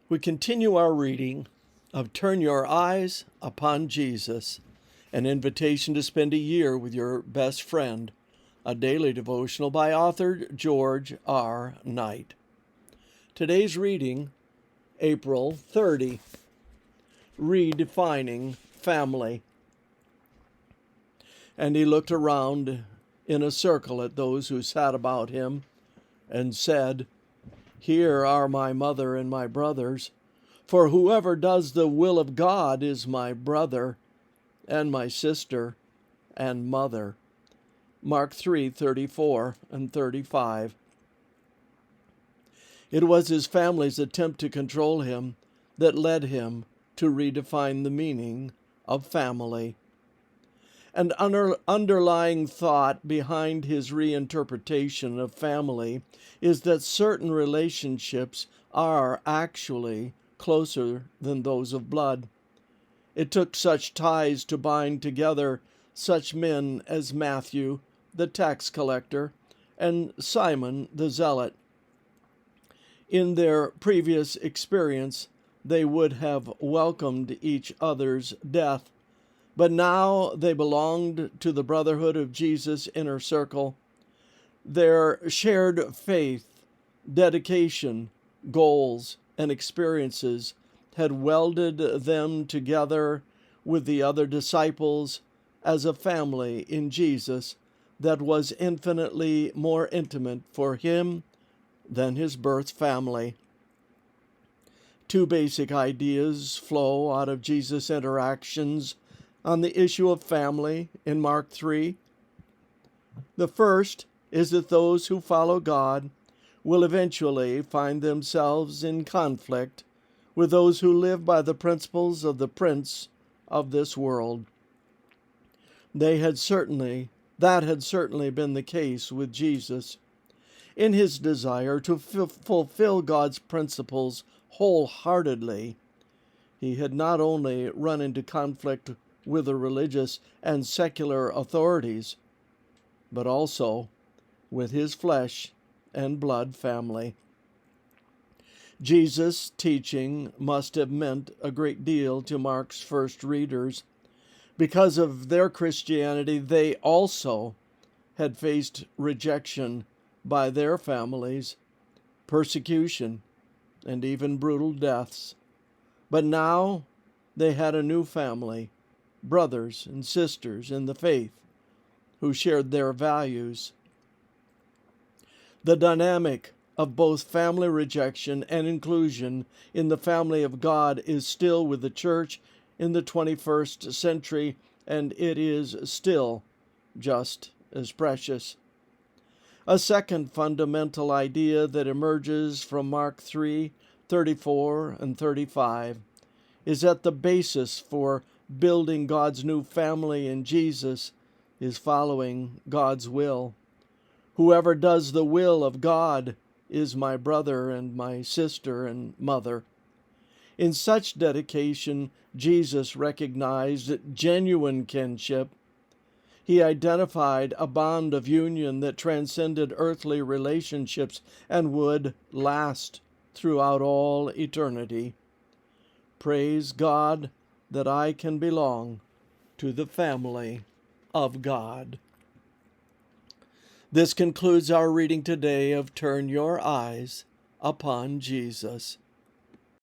We continue our reading of Turn Your Eyes Upon Jesus, an invitation to spend a year with your best friend, a daily devotional by author George R. Knight. Today's reading, April 30, Redefining Family. And he looked around in a circle at those who sat about him and said, "Here are my mother and my brothers, for whoever does the will of God is my brother and my sister and mother." Mark 3:34 and 35. It was his family's attempt to control him that led him to redefine the meaning of family. An underlying thought behind his reinterpretation of family is that certain relationships are actually closer than those of blood. It took such ties to bind together such men as Matthew, the tax collector, and Simon the zealot. In their previous experience, they would have welcomed each other's death, but now they belonged to the brotherhood of Jesus' inner circle. Their shared faith, dedication, goals, and experiences had welded them together with the other disciples as a family in Jesus that was infinitely more intimate for him than his birth family. Two basic ideas flow out of Jesus' interactions on the issue of family in Mark 3. The first is that those who follow God will eventually find themselves in conflict with those who live by the principles of the prince of this world. That had certainly been the case with Jesus. In his desire to fulfill God's principles wholeheartedly, he had not only run into conflict with the religious and secular authorities, but also with his flesh and blood family. Jesus' teaching must have meant a great deal to Mark's first readers. Because of their Christianity, they also had faced rejection by their families, persecution, and even brutal deaths. But now they had a new family, brothers and sisters in the faith, who shared their values. The dynamic of both family rejection and inclusion in the family of God is still with the church in the 21st century, and it is still just as precious. A second fundamental idea that emerges from Mark 3:34 and 35 is that the basis for building God's new family in Jesus is following God's will. Whoever does the will of God is my brother and my sister and mother. In such dedication, Jesus recognized genuine kinship. He identified a bond of union that transcended earthly relationships and would last throughout all eternity. Praise God that I can belong to the family of God. This concludes our reading today of Turn Your Eyes Upon Jesus.